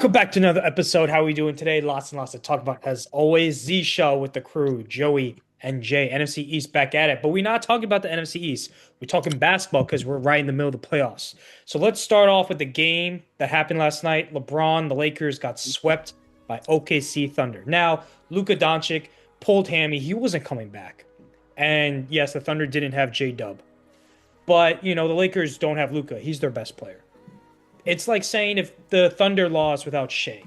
Welcome back to another episode. How are we doing today? Lots and lots to talk about. As always, Z Show with the crew, Joey and Jay. NFC East back at it. But we're not talking about the NFC East. We're talking basketball because we're right in the middle of the playoffs. So let's start off with the game that happened last night. LeBron, the Lakers got swept by OKC Thunder. Now, Luka Doncic pulled hammy. He wasn't coming back. And yes, the Thunder didn't have J-Dub. But, the Lakers don't have Luka. He's their best player. It's like saying if the Thunder lost without Shea.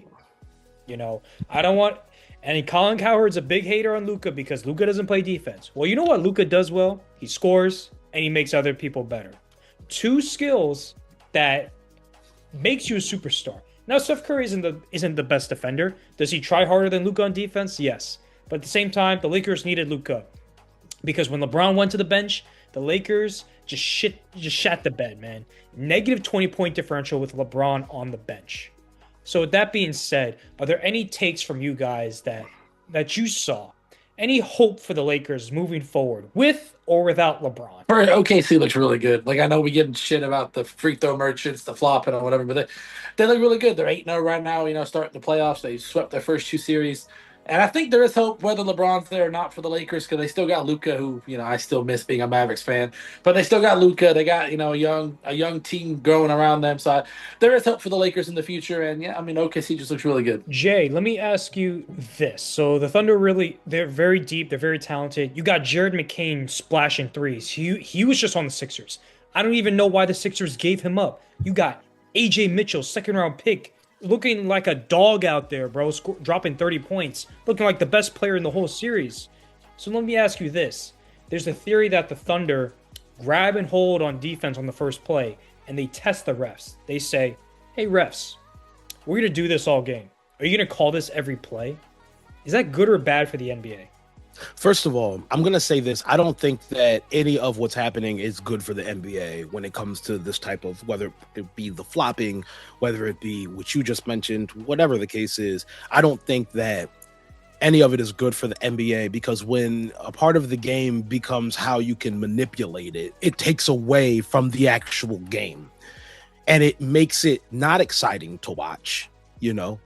I don't want. And Colin Cowherd's a big hater on Luka because Luka doesn't play defense. Well, you know what Luka does well? He scores and he makes other people better. Two skills that makes you a superstar. Now, Steph Curry isn't the best defender. Does he try harder than Luka on defense? Yes. But at the same time, the Lakers needed Luka because when LeBron went to the bench, the Lakers just shat the bed, man. Negative 20-point differential with LeBron on the bench. So with that being said, are there any takes from you guys that you saw? Any hope for the Lakers moving forward with or without LeBron? OKC looks really good. Like I know we get shit about the free throw merchants, the flopping or whatever, but they look really good. They're 8-0 right now, starting the playoffs. They swept their first two series. And I think there is hope whether LeBron's there or not for the Lakers because they still got Luka, who I still miss being a Mavericks fan, but they still got Luka. They got a young team growing around them. So there is hope for the Lakers in the future. And OKC just looks really good. Jay, let me ask you this. So the Thunder they're very deep. They're very talented. You got Jared McCain splashing threes. He was just on the Sixers. I don't even know why the Sixers gave him up. You got AJ Mitchell, second round pick, looking like a dog out there, bro, dropping 30 points, looking like the best player in the whole series. So let me ask you this. There's a theory that the Thunder grab and hold on defense on the first play, and they test the refs. They say, hey, refs, we're going to do this all game. Are you going to call this every play? Is that good or bad for the NBA? First of all, I'm going to say this. I don't think that any of what's happening is good for the NBA when it comes to this type of, whether it be the flopping, whether it be what you just mentioned, whatever the case is. I don't think that any of it is good for the NBA because when a part of the game becomes how you can manipulate it, it takes away from the actual game. And it makes it not exciting to watch,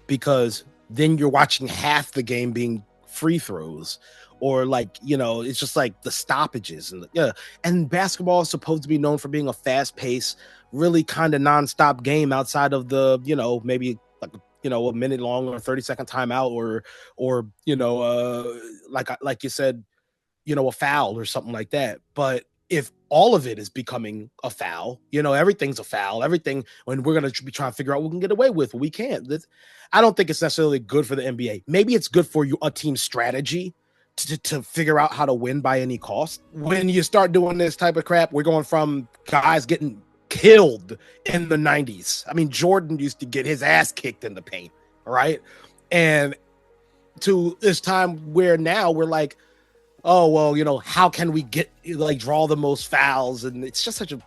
because then you're watching half the game being free throws. Or it's just like the stoppages and basketball is supposed to be known for being a fast-paced, really kind of nonstop game outside of the maybe a minute long or 30-second timeout or like you said, a foul or something like that. But if all of it is becoming a foul, everything's a foul, everything, when we're going to be trying to figure out what we can get away with, we can't. I don't think it's necessarily good for the NBA. Maybe it's good for a team's strategy to figure out how to win by any cost. When you start doing this type of crap, we're going from guys getting killed in the 90s. I mean, Jordan used to get his ass kicked in the paint, right? And to this time where now we're like, oh, well, how can we draw the most fouls? And it's just such a,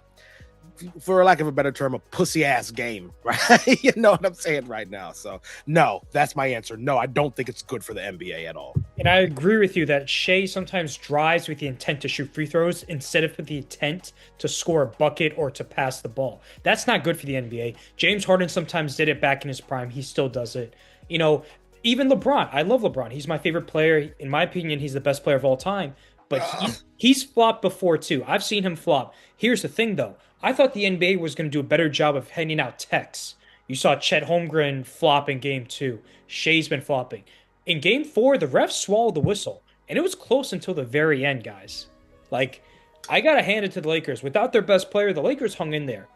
for lack of a better term, a pussy ass game, right? You know what I'm saying right now. So no, that's my answer. No, I don't think it's good for the NBA at all. And I agree with you that Shea sometimes drives with the intent to shoot free throws instead of with the intent to score a bucket or to pass the ball. That's not good for the NBA. James Harden sometimes did it back in his prime. He still does it. Even LeBron. I love LeBron. He's my favorite player. In my opinion, he's the best player of all time. But he's flopped before too. I've seen him flop. Here's the thing though. I thought the NBA was going to do a better job of handing out techs. You saw Chet Holmgren flop in game 2. Shea's been flopping. In game 4, the refs swallowed the whistle. And it was close until the very end, guys. I got to hand it to the Lakers. Without their best player, the Lakers hung in there.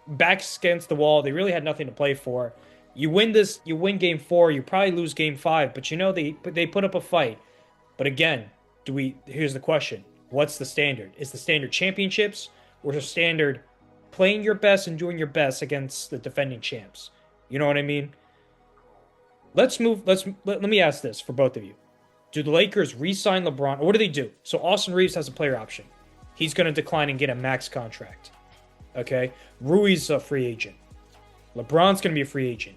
Backs against the wall. They really had nothing to play for. You win game 4, you probably lose game 5. But they put up a fight. But again, here's the question. What's the standard? Is the standard championships or is the standard playing your best and doing your best against the defending champs? You know what I mean? Let me ask this for both of you. Do the Lakers re-sign LeBron? Or what do they do? So Austin Reeves has a player option. He's going to decline and get a max contract. Okay? Rui's a free agent. LeBron's going to be a free agent.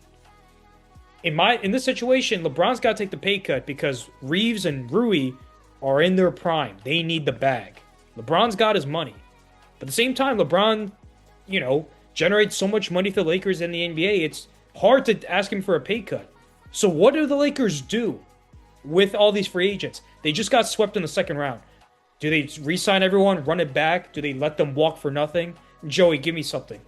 In this situation, LeBron's got to take the pay cut because Reeves and Rui are in their prime. They need the bag. LeBron's got his money. But at the same time, LeBron, generates so much money for the Lakers and the NBA. hard to ask him for a pay cut. So what do the Lakers do with all these free agents? They just got swept in the second round. Do they re-sign everyone, run it back? Do they let them walk for nothing? Joey, give me something.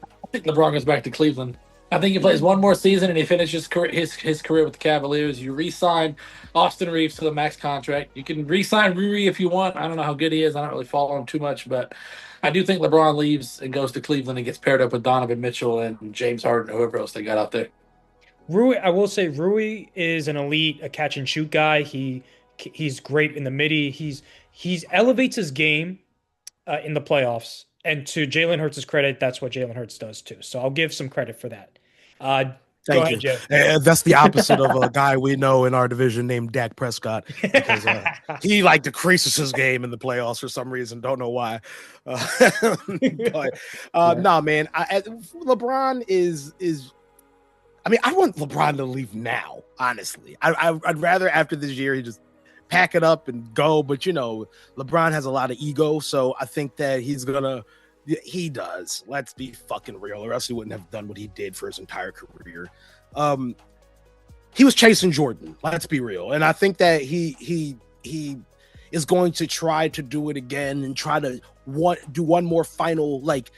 I think LeBron goes back to Cleveland. I think he plays one more season and he finishes his career with the Cavaliers. You re-sign Austin Reeves to the max contract. You can re-sign Rui if you want. I don't know how good he is. I don't really follow him too much, but I do think LeBron leaves and goes to Cleveland and gets paired up with Donovan Mitchell and James Harden, whoever else they got out there. Rui, I will say Rui is an elite, a catch and shoot guy. He's great in the midi. He's elevates his game in the playoffs. And to Jalen Hurts' credit, that's what Jalen Hurts does too. So I'll give some credit for that. Go Thank ahead, you. Jay. That's the opposite of a guy we know in our division named Dak Prescott, because he like decreases his game in the playoffs for some reason. Don't know why. But nah, man. LeBron is. I mean, I want LeBron to leave now. Honestly, I'd rather after this year he just pack it up and go. But you know, LeBron has a lot of ego, so I think that he's gonna. He does. Let's be fucking real, or else he wouldn't have done what he did for his entire career. He was chasing Jordan. Let's be real, and I think that he is going to try to do it again and try to do one more final like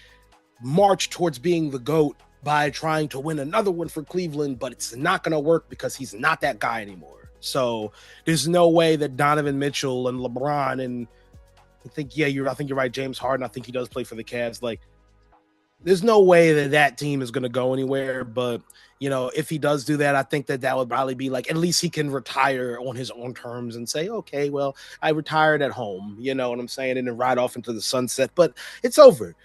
march towards being the GOAT by trying to win another one for Cleveland. But it's not going to work because he's not that guy anymore. So there's no way that Donovan Mitchell and LeBron and I think you're right. James Harden, I think he does play for the Cavs. Like, there's no way that team is going to go anywhere. But, you know, if he does do that, I think that would probably be like, at least he can retire on his own terms and say, okay, well, I retired at home, you know what I'm saying? And then ride off into the sunset, but it's over.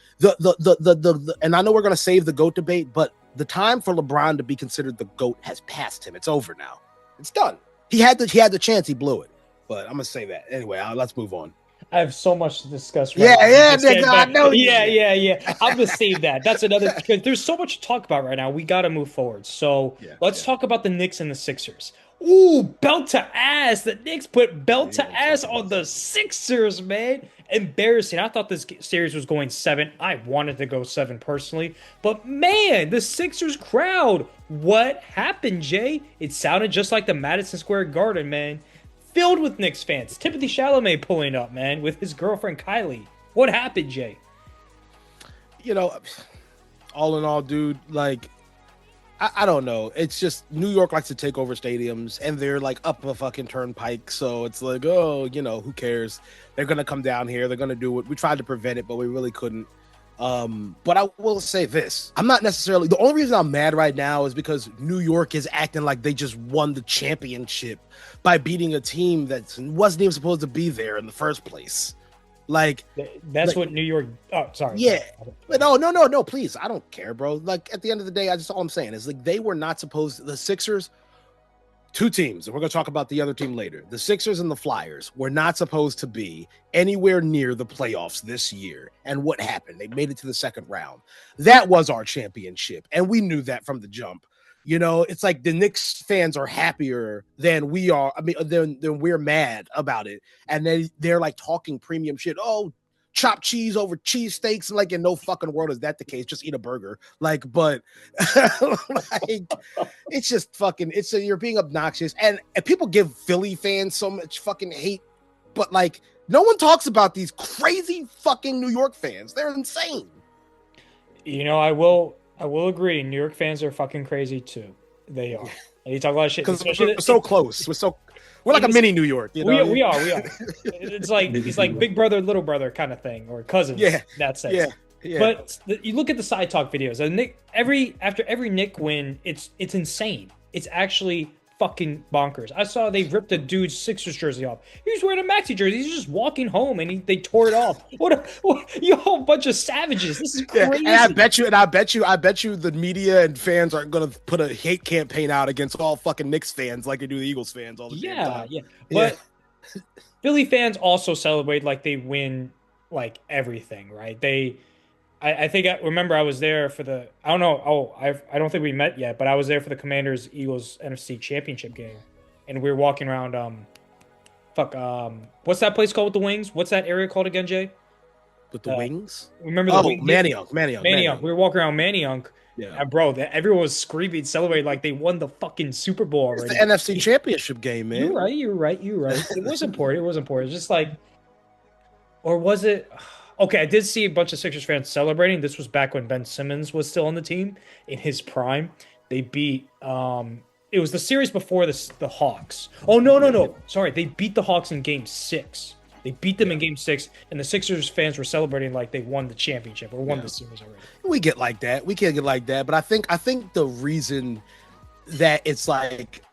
And I know we're going to save the GOAT debate, but the time for LeBron to be considered the GOAT has passed him. It's over now. It's done. He had the chance. He blew it, but I'm going to say that anyway. Let's move on. I have so much to discuss. Right now. Nigga, I know. Yeah. I'm gonna save that. That's another because there's so much to talk about right now. We got to move forward. So let's talk about the Knicks and the Sixers. Ooh, belt to ass. The Knicks put belt to ass on the Sixers, man. Embarrassing. I thought this series was going 7. I wanted to go 7 personally, but man, the Sixers crowd. What happened, Jay? It sounded just like the Madison Square Garden, man. Filled with Knicks fans. Timothy Chalamet pulling up, man, with his girlfriend Kylie. What happened, Jay? You know, all in all, dude, like, I don't know. It's just New York likes to take over stadiums, and they're like up a fucking turnpike. So it's like, oh, you know, who cares? They're gonna come down here. They're gonna do it. We tried to prevent it, but we really couldn't. But I will say this. I'm not necessarily the only reason I'm mad right now is because New York is acting like they just won the championship by beating a team that wasn't even supposed to be there in the first place. Like that's what New York. Oh, sorry. Yeah. No, please. I don't care, bro. Like at the end of the day, all I'm saying is like they were not supposed the Sixers. 2 teams, and we're going to talk about the other team later. The Sixers and the Flyers were not supposed to be anywhere near the playoffs this year. And what happened? They made it to the second round. That was our championship, and we knew that from the jump. You know, it's like the Knicks fans are happier than we are. I mean, than we're mad about it, and they're like talking premium shit. Oh, chopped cheese over cheesesteaks, and like in no fucking world is that the case. Just eat a burger, like. But like, it's just fucking. You're being obnoxious, and people give Philly fans so much fucking hate, but like no one talks about these crazy fucking New York fans. They're insane. You know, I will agree. New York fans are fucking crazy too. They are. And you talk a lot of shit because we're so close. We're like a mini New York. You know? We are. It's like big brother, little brother kind of thing, or cousins. Yeah, that sense. Yeah. But you look at the side talk videos. And after every Nick win, it's insane. It's actually fucking bonkers. I saw they ripped a dude's Sixers jersey off. He was wearing a Maxi jersey. He's just walking home, and they tore it off. You whole bunch of savages. This is crazy. Yeah, and I bet you, the media and fans aren't gonna put a hate campaign out against all fucking Knicks fans like they do the Eagles fans all the time. Yeah. But Philly fans also celebrate like they win like everything, right? I think I remember I was there for the I don't know. Oh, I don't think we met yet, but I was there for the Commanders Eagles NFC Championship game, and we were walking around. What's that place called with the wings? What's that area called again, Jay? With the wings? Remember the Manayunk. We were walking around Manayunk, Yeah. And bro, everyone was screaming, celebrating like they won the fucking Super Bowl It's the already. NFC Championship game, man. You're right. You're right. You're right. It was important. It was important. It's just like, or was it? Okay, I did see a bunch of Sixers fans celebrating. This was back when Ben Simmons was still on the team in his prime. They beat it was the series before the Hawks. Oh no. Sorry, they beat the Hawks in game 6. They beat them in game 6, and the Sixers fans were celebrating like they won the championship or won the series already. We get like that. We can't get like that. But I think the reason that it's like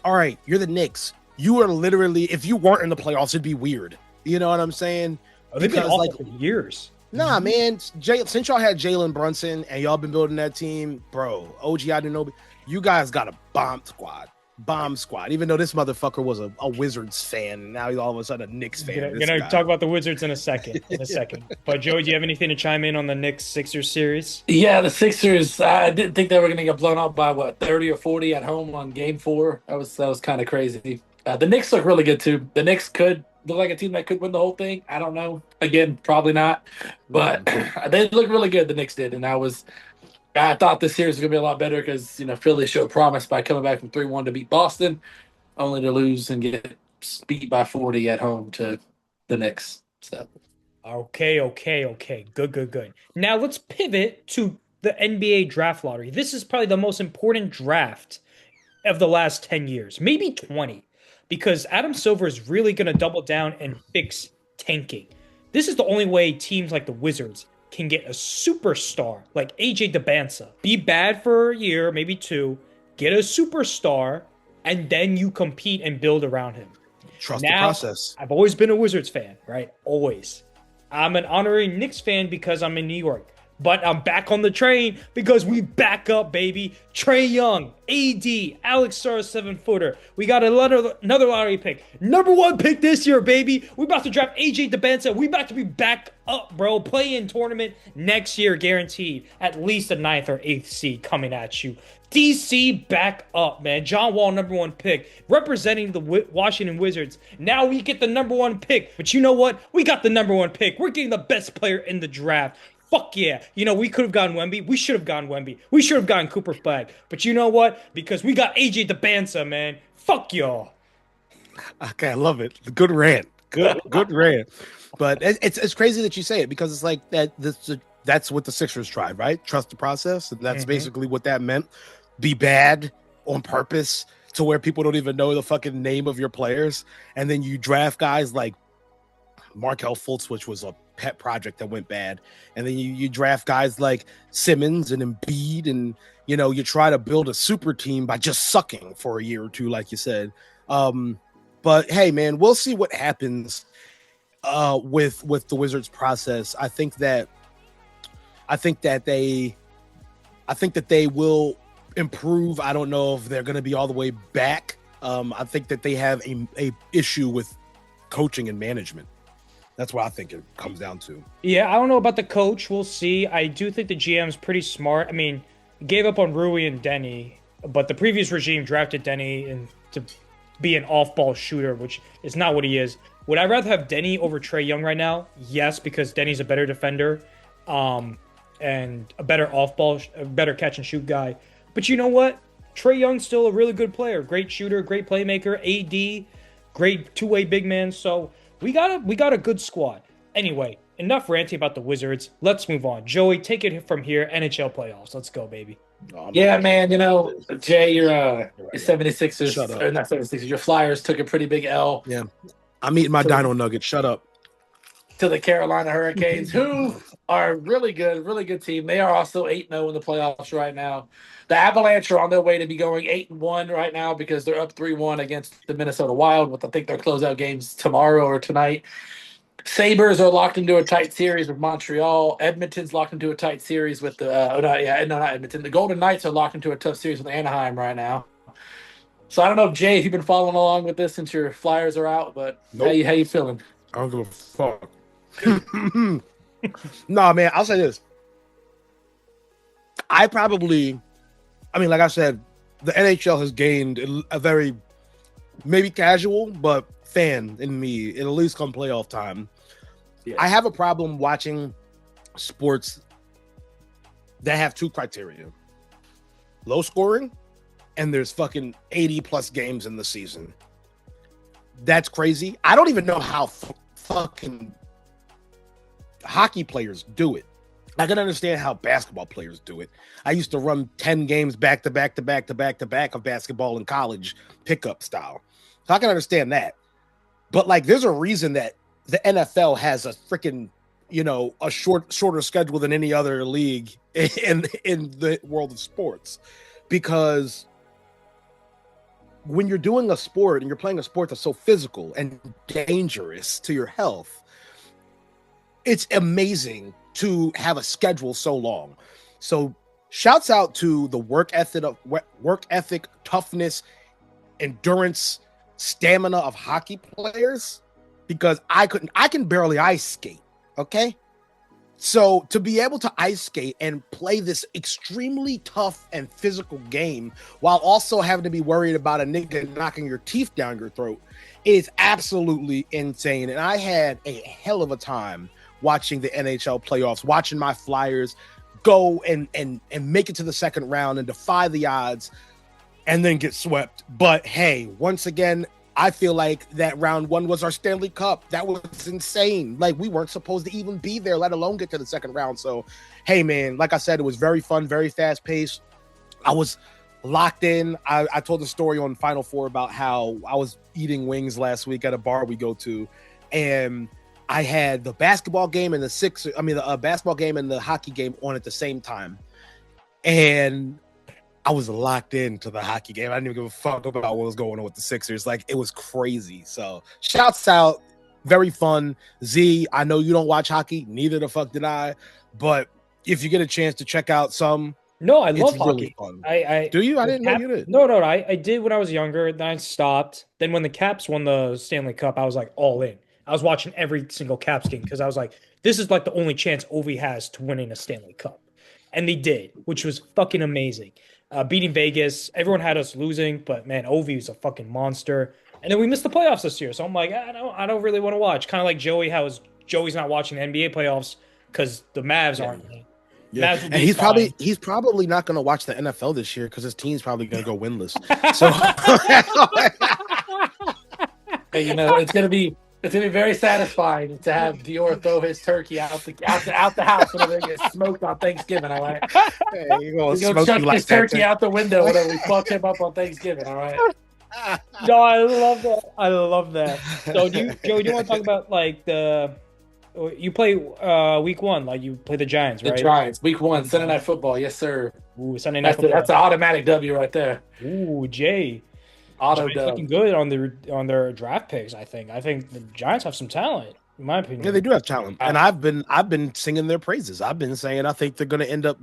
all right, you're the Knicks. You are literally, if you weren't in the playoffs, it'd be weird. You know what I'm saying? Oh, they've been awful for years. Nah, man. Since y'all had Jalen Brunson and y'all been building that team, bro, OG Anunoby, you guys got a bomb squad. Even though this motherfucker was a Wizards fan, and now he's all of a sudden a Knicks fan. Gonna talk about the Wizards in a second. But Joey, do you have anything to chime in on the Knicks Sixers series? Yeah, the Sixers. I didn't think they were going to get blown up by 30 or 40 at home on Game 4. That was kind of crazy. The Knicks look really good too. The Knicks could look like a team that could win the whole thing. I don't know. Again, probably not. But they look really good. The Knicks did, and I thought this series was going to be a lot better because Philly showed promise by coming back from 3-1 to beat Boston, only to lose and get beat by 40 at home to the Knicks. So. Okay. Good. Now let's pivot to the NBA draft lottery. This is probably the most important draft of the last 10 years, maybe 20, because Adam Silver is really going to double down and fix tanking. This is the only way teams like the Wizards can get a superstar like AJ DeBanza, be bad for a year, maybe 2, get a superstar, and then you compete and build around him. Trust the process. I've always been a Wizards fan, right? Always. I'm an honorary Knicks fan because I'm in New York. But I'm back on the train because we back up, baby. Trae Young, AD, Alex Sar, 7-footer. We got another lottery pick. Number 1 pick this year, baby. We about to draft AJ DeBanza. We about to be back up, bro. Play-in tournament next year, guaranteed. At least a 9th or 8th seed coming at you. DC back up, man. John Wall, number 1 pick, representing the Washington Wizards. Now we get the number 1 pick. But you know what? We got the number 1 pick. We're getting the best player in the draft. Fuck yeah. We could have gotten Wemby. We should have gotten Wemby. We should have gotten Cooper Flag. But you know what? Because we got AJ DeBanza, man. Fuck y'all. Okay, I love it. Good rant. Good rant. But it's crazy that you say it because it's like that's what the Sixers tried, right? Trust the process. And that's basically what that meant. Be bad on purpose to where people don't even know the fucking name of your players. And then you draft guys like Markelle Fultz, which was a pet project that went bad, and then you draft guys like Simmons and Embiid, and you try to build a super team by just sucking for a year or 2, like you said. But hey, man, we'll see what happens with the Wizards process. I think that they will improve. I don't know if they're going to be all the way back. I think that they have a issue with coaching and management. That's what I think it comes down to. Yeah, I don't know about the coach. We'll see. I do think the GM's pretty smart. I mean, gave up on Rui and Denny, but the previous regime drafted Denny to be an off-ball shooter, which is not what he is. Would I rather have Denny over Trae Young right now? Yes, because Denny's a better defender, and a better off-ball, a better catch-and-shoot guy. But you know what? Trae Young's still a really good player. Great shooter, great playmaker, AD, great two-way big man. So we got a good squad. Anyway, enough ranting about the Wizards. Let's move on. Joey, take it from here. NHL playoffs. Let's go, baby. Yeah, man. Jay, your 76ers, or not 76ers, your Flyers took a pretty big L. Yeah. I'm eating my Dino Nuggets. Shut up. To the Carolina Hurricanes, who are really good team. They are also 8-0 in the playoffs right now. The Avalanche are on their way to be going 8-1 right now because they're up 3-1 against the Minnesota Wild, with I think their closeout games tomorrow or tonight. Sabres are locked into a tight series with Montreal. Edmonton's locked into a tight series with not Edmonton. The Golden Knights are locked into a tough series with Anaheim right now. So I don't know, Jay, if you've been following along with this since your Flyers are out, but nope. How you feeling? I don't give a fuck. No, man, I'll say this. Like I said, the NHL has gained a very maybe casual, but fan in me, at least come playoff time. Yeah. I have a problem watching sports that have two criteria: low scoring, and there's fucking 80 plus games in the season. That's crazy. I don't even know how fucking hockey players do it. I can understand how basketball players do it. I used to run 10 games back to back of basketball in college, pickup style. So I can understand that. But like, there's a reason that the NFL has a freaking, a shorter schedule than any other league in the world of sports, because when you're doing a sport and you're playing a sport that's so physical and dangerous to your health, it's amazing to have a schedule so long. So shouts out to the work ethic, toughness, endurance, stamina of hockey players, because I can barely ice skate. Okay. So to be able to ice skate and play this extremely tough and physical game while also having to be worried about a nigga knocking your teeth down your throat is absolutely insane. And I had a hell of a time watching the NHL playoffs, watching my Flyers go and make it to the second round and defy the odds and then get swept. But hey, once again, I feel like that round one was our Stanley Cup. That was insane. Like, we weren't supposed to even be there, let alone get to the second round. So, hey, man, like I said, it was very fun, very fast paced. I was locked in. I told the story on Final Four about how I was eating wings last week at a bar we go to, and I had the basketball game and the basketball game and the hockey game on at the same time. And I was locked into the hockey game. I didn't even give a fuck about what was going on with the Sixers. Like, it was crazy. So shouts out. Very fun. Z, I know you don't watch hockey. Neither the fuck did I. But if you get a chance to check out some, no, I love really hockey. Fun. I do you? I didn't know you did. No, I did when I was younger. Then I stopped. Then when the Caps won the Stanley Cup, I was like all in. I was watching every single Caps game because I was like, this is like the only chance Ovi has to winning a Stanley Cup. And they did, which was fucking amazing. Beating Vegas, everyone had us losing, but man, Ovi was a fucking monster. And then we missed the playoffs this year, so I'm like, I don't really want to watch. Kind of like Joey, Joey's not watching the NBA playoffs because the Mavs aren't. Yeah, and he's probably not going to watch the NFL this year because his team's probably going to go winless. So, hey, it's going to be very satisfying to have Dior throw his turkey out the house whenever it gets smoked on Thanksgiving. All right, hey, you're going to chuck his turkey out the window whenever we fuck him up on Thanksgiving. All right. No, I love that. So, do you want to talk about like you play week one, like you play the Giants, right? The Giants, week one, Sunday Night Football, yes sir. Ooh, Sunday Night Football. That's an automatic W right there. Ooh, Jay. Giants looking good on their draft picks. I think the Giants have some talent, in my opinion. Yeah, they do have talent, and I've been singing their praises. I've been saying I think they're going to end up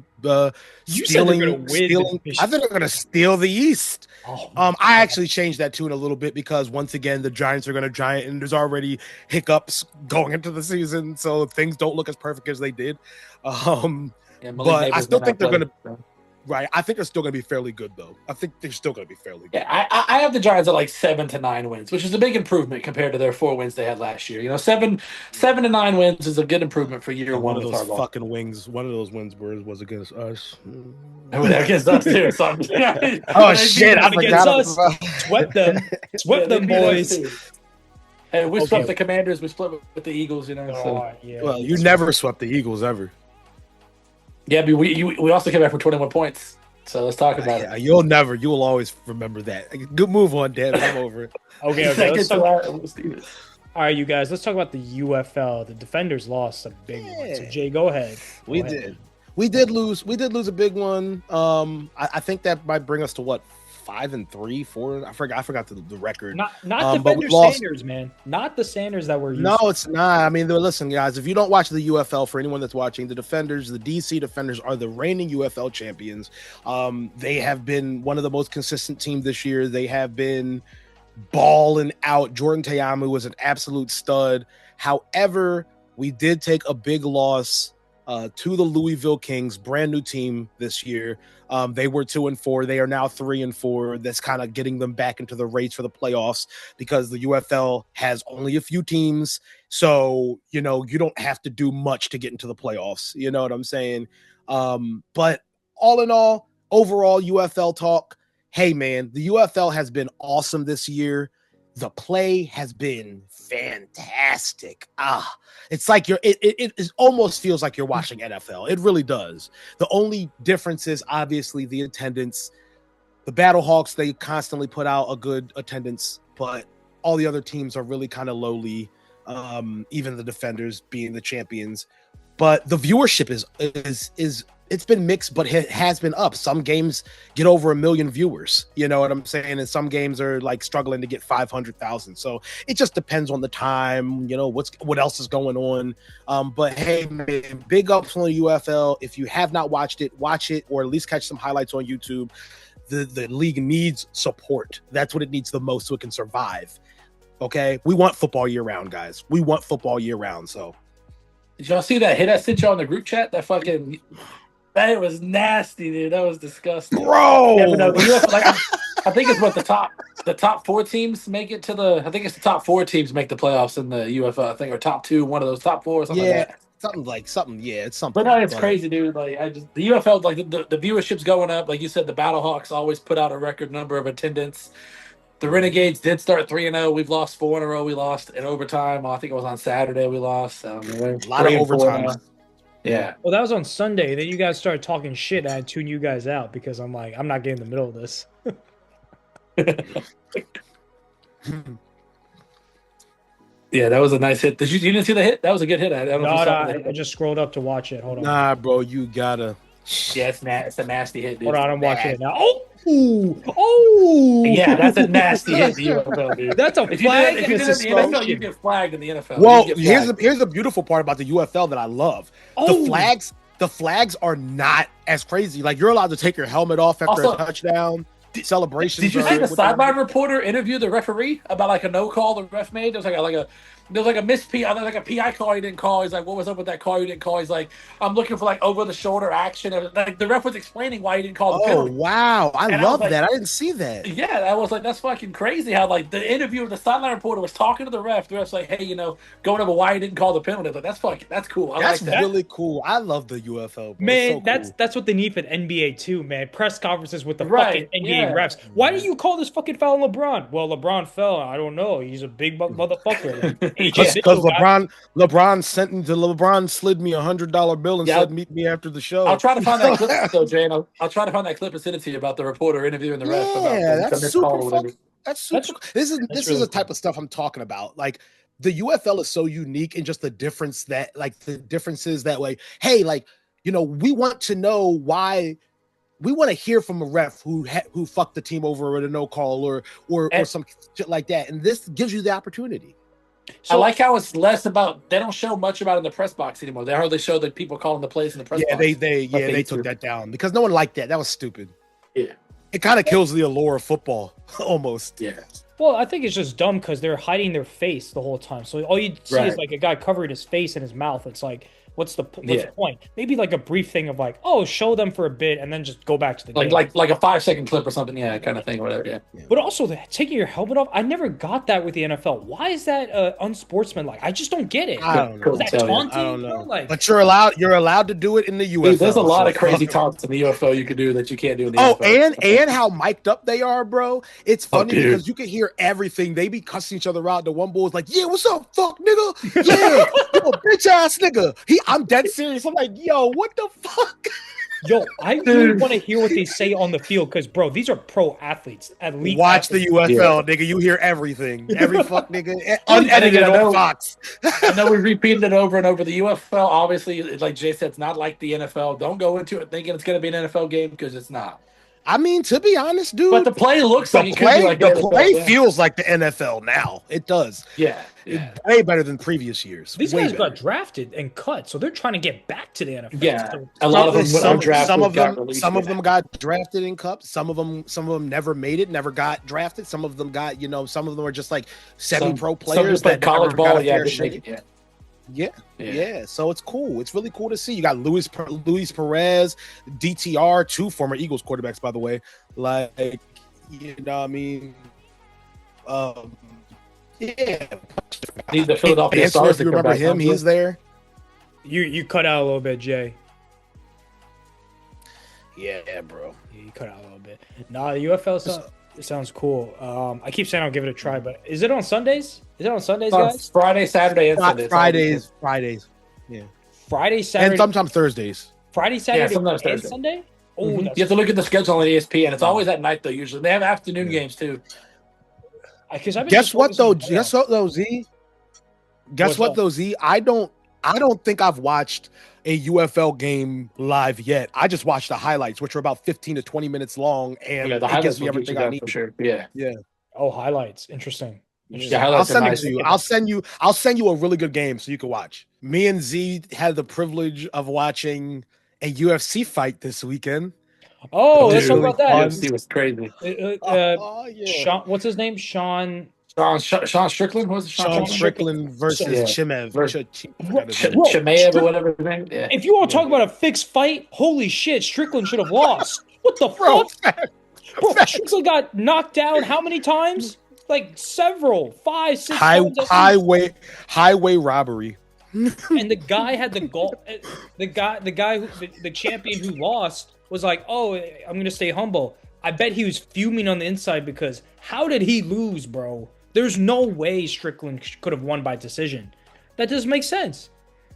stealing. I think they're going to steal the East. Oh, I actually changed that tune a little bit because once again the Giants are going to giant, and there's already hiccups going into the season, so things don't look as perfect as they did. But I still think they're going to. Right, I think they're still going to be fairly good, though. I think they're still going to be fairly good. Yeah, I have the Giants at like 7 to 9 wins, which is a big improvement compared to their 4 wins they had last year. 7 to 9 wins is a good improvement for year one. One of those fucking wins. One of those wins was against us. Against us too. So oh shit! I forgot us. Swept them, boys. Hey, we swept the Commanders. We split with the Eagles. So. Yeah. Well, you never swept the Eagles ever. Yeah, but we also came back for 21 points. So let's talk about it. You will always remember that. Good move on, Dan. I'm over it. Okay. All right, you guys, let's talk about the UFL. The Defenders lost a big one. So Jay, go ahead. We did lose a big one. I think that might bring us to what, 5-3, 4. I forgot the record. Not Defenders Sanders, man. Not the Sanders that were used. No, it's not. I mean, listen, guys, if you don't watch the UFL, for anyone that's watching, the Defenders, the DC Defenders are the reigning UFL champions. They have been one of the most consistent teams this year. They have been balling out. Jordan Teamu was an absolute stud. However, we did take a big loss to the Louisville Kings, brand new team this year. They were 2-4. They are now 3-4. That's kind of getting them back into the race for the playoffs because the UFL has only a few teams. So, you don't have to do much to get into the playoffs. You know what I'm saying? But all in all, overall UFL talk, hey man, the UFL has been awesome this year. The play has been fantastic. It's like it almost feels like you're watching NFL. It really does. The only difference is obviously the attendance. The Battlehawks, they constantly put out a good attendance, but all the other teams are really kind of lowly. Even the Defenders being the champions. But the viewership is it's been mixed, but it has been up. Some games get over 1 million viewers, you know what I'm saying? And some games are like struggling to get 500,000. So it just depends on the time, what else is going on. But hey, man, big ups on the UFL. If you have not watched it, watch it, or at least catch some highlights on YouTube. The league needs support. That's what it needs the most so it can survive. Okay? We want football year round, guys. We want football year round. So did y'all see that hit I sent you on the group chat? That was nasty, dude. That was disgusting, bro. Yeah, but no, I think it's what the top 4 teams make it to the. I think it's the top 4 teams make the playoffs in the UFL. I think, or top 2, one of those top 4, or something like that. Something. Yeah, it's something. But no, it's crazy, dude. Like the UFL, like the viewership's going up. Like you said, the Battlehawks always put out a record number of attendance. The Renegades did start 3-0. We've lost 4 in a row. We lost in overtime. I think it was on Saturday. We lost. A lot of overtime. Yeah. Well, that was on Sunday. Then you guys started talking shit. And I tuned you guys out because I'm like, I'm not getting in the middle of this. Yeah, that was a nice hit. You didn't see the hit? That was a good hit. I don't know if you saw the hit. I just scrolled up to watch it. Hold on. Nah, bro, you gotta. Yeah, it's a nasty hit, dude. Hold on, I'm watching it now. Oh! Yeah, that's a nasty hit. Dude. That's a flag. If you did it in the NFL, you get flagged in the NFL. Well, here's the beautiful part about the UFL that I love. The flags are not as crazy. Like, you're allowed to take your helmet off after a touchdown. Celebrations. Did you see the sideline reporter interview the referee about like a no call the ref made? There was like a missed PI, like a PI call he didn't call. He's like, "What was up with that call you didn't call?" He's like, "I'm looking for like over the shoulder action." And like the ref was explaining why he didn't call the penalty. Oh wow, I love that. I didn't see that. Yeah, I was like, that's fucking crazy. How like the interview with the sideline reporter was talking to the ref. The ref's like, "Hey, going over why he didn't call the penalty." Like that's cool. That's like that. really cool. I love the UFL, bro. Man, so cool. that's what they need for the NBA too, man. Press conferences with the fucking NBA refs. Why do you call this fucking foul on LeBron? Well, LeBron fell. I don't know. He's a big motherfucker. Because LeBron slid me $100 bill and said, "Meet me after the show." I'll try to find that clip, though, Jane. I'll try to find that clip and send it to you about the reporter interviewing the ref. Yeah, that's super fun. That's super. This is the type of stuff I'm talking about. Like the UFL is so unique in just the differences that way. Hey, like we want to know why. We want to hear from a ref who fucked the team over with a no call or some shit like that, and this gives you the opportunity. So, I like how it's less about. They don't show much about it in the press box anymore. They hardly show the people calling the plays in the press box. They took that down because no one liked that. That was stupid. Yeah, it kind of kills the allure of football almost. Yeah. Well, I think it's just dumb because they're hiding their face the whole time. So all you see is like a guy covering his face and his mouth. It's like, what's the point? Maybe like a brief thing of like, show them for a bit and then just go back to the game. Like a 5-second clip or something, kind of thing, or whatever. Yeah. But also taking your helmet off, I never got that with the NFL. Why is that unsportsmanlike? I just don't get it. I don't know. Is that taunting? I don't know. But you're allowed to do it in the UFL. Dude, there's a lot of crazy taunts in the UFL you can do that you can't do in the NFL. And how mic'd up they are, bro. It's funny because you can hear everything. They be cussing each other out. The one boy's like, "Yeah, what's up, fuck nigga? Yeah, you a bitch ass nigga." I'm dead serious. I'm like, yo, what the fuck? Yo, I really want to hear what they say on the field because, bro, these are pro athletes. At least watch the UFL, nigga. You hear everything. Every fuck nigga. Unedited on Fox. I know we repeated it over and over. The UFL, obviously, like Jay said, it's not like the NFL. Don't go into it thinking it's going to be an NFL game because it's not. I mean, to be honest, dude. But the play looks like it could be like the play feels like the NFL now. It does. Yeah. It's way better than previous years. These guys got drafted and cut, so they're trying to get back to the NFL. Yeah, so a lot of them some of them got drafted in cups. Some of them never made it, never got drafted. Some of them got, some of them are just like semi-pro players that college ball. Yeah, Yeah. So it's cool. It's really cool to see. You got Luis Perez, DTR, two former Eagles quarterbacks, by the way. Like, you know what I mean? Yeah. Need the Philadelphia Answer, Stars if you to come remember back. him, he's there. You cut out a little bit, Jay. Yeah, bro. Yeah, you cut out a little bit. Nah, the UFL sounds cool. I keep saying I'll give it a try, but is it on Sundays? Is it on Sundays, guys? Friday, Saturday, and Sunday. Fridays. Yeah. Friday, Saturday, And sometimes Thursdays. Friday, Saturday, sometimes and Thursday. Sunday. Oh, You have to look at the schedule on ESPN. It's always at night though. Usually they have afternoon games too. Guess what though? Z? Guess what though, Z? I don't think I've watched a UFL game live yet. I just watched the highlights, which are about 15 to 20 minutes long, and it gives me everything I need. For sure. Yeah. Oh, highlights. Interesting. Yeah, I'll send it to you. I'll send you a really good game so you can watch. Me and Z had the privilege of watching a UFC fight this weekend. Oh, let's talk about that. UFC was crazy. Sean, what's his name? Sean Strickland? What was it? Sean Strickland versus Chimaev. Chimaev or whatever his name. Yeah. If you want to talk about a fixed fight, holy shit, Strickland should have lost. What the fuck? Bro, Strickland got knocked down how many times? Like several, 5, 6 times. Highway robbery. And the guy had the goal. The champion who lost was like, "Oh, I'm gonna stay humble." I bet he was fuming on the inside because how did he lose, bro? There's no way Strickland could have won by decision. That doesn't make sense.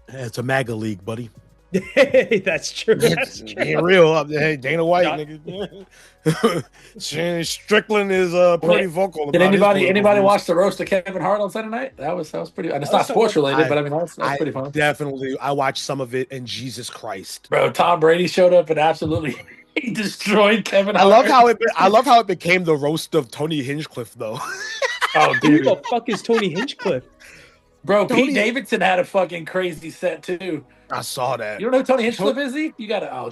It's a MAGA league, buddy. That's true. That's true. Ain't real. Hey, Dana White, nigga. Strickland is pretty vocal. Did anybody watch the roast of Kevin Hart on Saturday night? That was pretty. And it's not sports related, but I mean that's pretty fun. Definitely, I watched some of it, and Jesus Christ, bro! Tom Brady showed up and absolutely he destroyed Kevin Hart. I love how it became the roast of Tony Hinchcliffe, though. Oh, dude, who the fuck is Tony Hinchcliffe? Bro, Pete Davidson had a fucking crazy set too. I saw that. You don't know who Tony Hinchcliffe is? You gotta.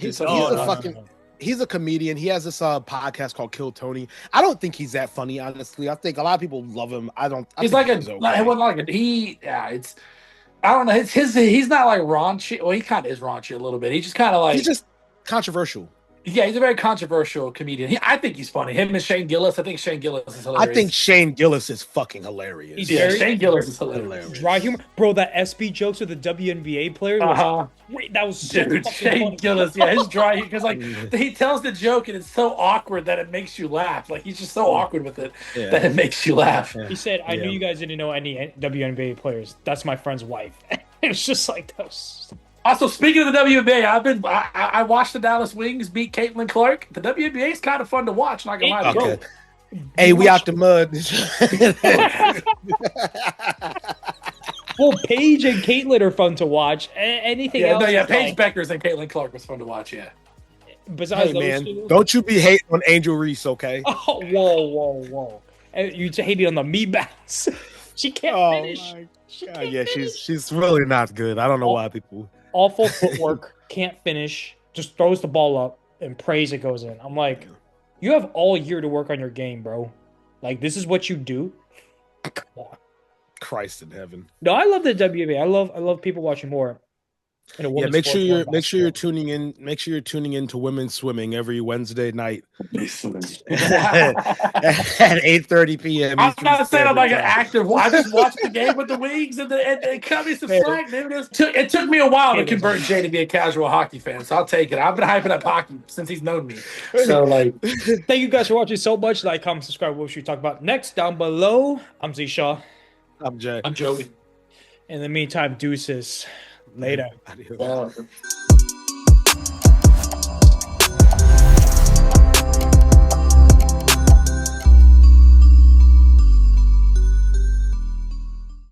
He's a comedian. He has this podcast called Kill Tony. I don't think he's that funny, honestly. I think a lot of people love him. I don't. I he's like a. Okay. It wasn't like a. It's. I don't know. He's not like raunchy. Well, he kind of is raunchy a little bit. He's just kind of like. He's just controversial. Yeah, he's a very controversial comedian. I think he's funny. Him and Shane Gillis. I think Shane Gillis is hilarious. I think Shane Gillis is fucking hilarious. Shane Gillis is hilarious. Dry humor, bro. That SB jokes with the WNBA players. Wait, that was so Shane funny. Gillis. Yeah, his dry because like he tells the joke and it's so awkward that it makes you laugh. Like he's just so awkward with it that it makes you laugh. He said, "I knew you guys didn't know any WNBA players. That's my friend's wife." It was just like that. Also, speaking of the WNBA, I watched the Dallas Wings beat Caitlin Clark. The WNBA is kind of fun to watch. Not gonna lie, bro. Hey, we out the mud. Well, Paige and Caitlin are fun to watch. Anything else? Paige Beckers and Caitlin Clark was fun to watch. Yeah. Besides those two, don't you be hating on Angel Reese, okay? Oh, whoa! You hating on the me bounce? She can't finish. She's really not good. I don't know why people. Awful footwork, can't finish, just throws the ball up and prays it goes in. I'm like, you have all year to work on your game, bro. Like, this is what you do? Come on. Christ in heaven. No, I love the WNBA. I love people watching more. Make sure you're tuning in. Make sure you're tuning in to women's swimming every Wednesday night at 8:30 p.m. I'm not saying I'm like an active. I just watched the game with the Wings and cut me some slack, dude. It took me a while to convert Jay to be a casual hockey fan, so I'll take it. I've been hyping up hockey since he's known me. So like, thank you guys for watching so much. Like, comment, subscribe. What should we talk about next? Down below. I'm Z Shaw. I'm Jay. I'm Joey. In the meantime, deuces. Later. Adios.